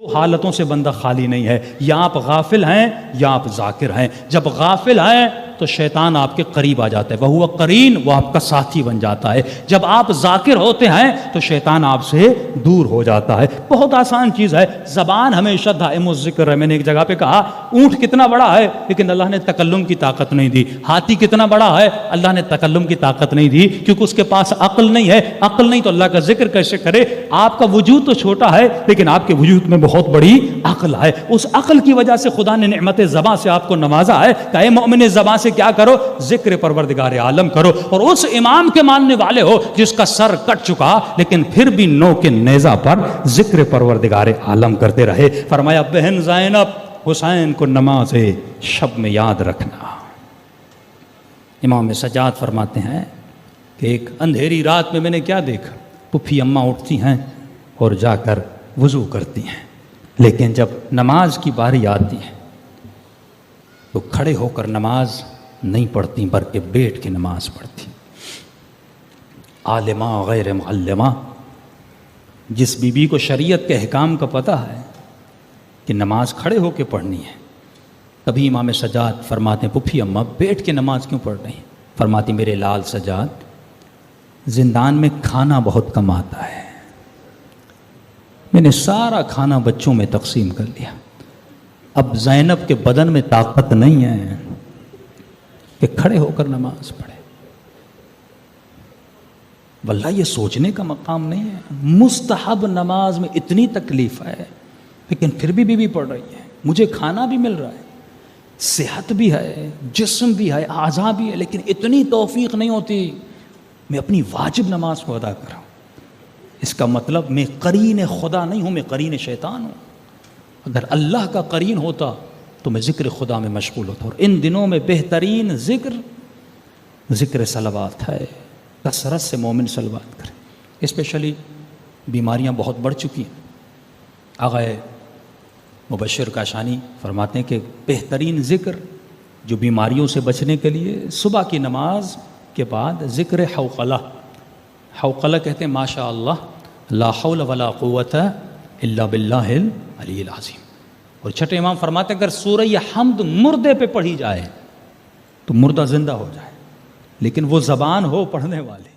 حالتوں سے بندہ خالی نہیں ہے، یا آپ غافل ہیں یا آپ ذاکر ہیں۔ جب غافل ہیں تو شیطان آپ کے قریب آ جاتا ہے، وہ قرین، وہ آپ کا ساتھی بن جاتا ہے۔ جب آپ ذاکر ہوتے ہیں تو شیطان آپ سے دور ہو جاتا ہے۔ بہت آسان چیز ہے، زبان ہمیشہ دائم الذکر ہے۔ میں نے ایک جگہ پہ کہا اونٹ کتنا بڑا ہے لیکن اللہ نے تکلم کی طاقت نہیں دی، ہاتھی کتنا بڑا ہے اللہ نے تکلم کی طاقت نہیں دی، کیونکہ اس کے پاس عقل نہیں ہے۔ عقل نہیں تو اللہ کا ذکر کیسے کرے؟ آپ کا وجود تو چھوٹا ہے لیکن آپ کے وجود میں بہت بڑی عقل ہے۔ اس عقل کی وجہ سے خدا نے نعمت زبان سے آپ کو نوازا ہے کہ اے مومن زبان سے کیا کرو؟ ذکر پروردگار عالم کرو۔ اور اس امام کے ماننے والے ہو جس کا سر کٹ چکا لیکن پھر بھی نو کے نیزہ پر ذکر پروردگار عالم کرتے رہے۔ فرمایا بہن زینب حسین کو نماز شب میں یاد رکھنا۔ امام سجاد فرماتے ہیں کہ ایک اندھیری رات میں نے کیا دیکھا، پھپھی اماں اٹھتی ہیں اور جا کر وضو کرتی ہیں، لیکن جب نماز کی باری آتی ہے تو کھڑے ہو کر نماز نہیں پڑھتی بلکہ بیٹھ کے نماز پڑھتی۔ عالمہ غیر معلمہ، جس بی بی کو شریعت کے احکام کا پتہ ہے کہ نماز کھڑے ہو کے پڑھنی ہے، کبھی امام سجاد فرماتے ہیں پھپھی اماں بیٹھ کے نماز کیوں پڑھ رہی ہیں؟ فرماتی میرے لال سجاد زندان میں کھانا بہت کم آتا ہے، میں نے سارا کھانا بچوں میں تقسیم کر لیا، اب زینب کے بدن میں طاقت نہیں ہے کہ کھڑے ہو کر نماز پڑھے۔ واللہ یہ سوچنے کا مقام نہیں ہے، مستحب نماز میں اتنی تکلیف ہے لیکن پھر بھی بیوی پڑھ رہی ہے، مجھے کھانا بھی مل رہا ہے، صحت بھی ہے، جسم بھی ہے، اعضاء بھی ہے، لیکن اتنی توفیق نہیں ہوتی میں اپنی واجب نماز کو ادا کروں۔ اس کا مطلب میں قرین خدا نہیں ہوں، میں قرین شیطان ہوں۔ اگر اللہ کا قرین ہوتا تو میں ذکر خدا میں مشغول ہوتا۔ اور ان دنوں میں بہترین ذکر صلوات ہے، کثرت سے مومن صلوات کریں۔ اسپیشلی بیماریاں بہت بڑھ چکی ہیں۔ آقا مبشر کاشانی فرماتے ہیں کہ بہترین ذکر جو بیماریوں سے بچنے کے لیے صبح کی نماز کے بعد ذکر حوقلہ، حوقلہ کہتے ہیں ماشاء اللہ لا حول ولا قوت الا باللہ العلی العظیم۔ اور چھٹے امام فرماتے ہیں اگر سورہ حمد مردے پہ پڑھی جائے تو مردہ زندہ ہو جائے، لیکن وہ زبان ہو پڑھنے والے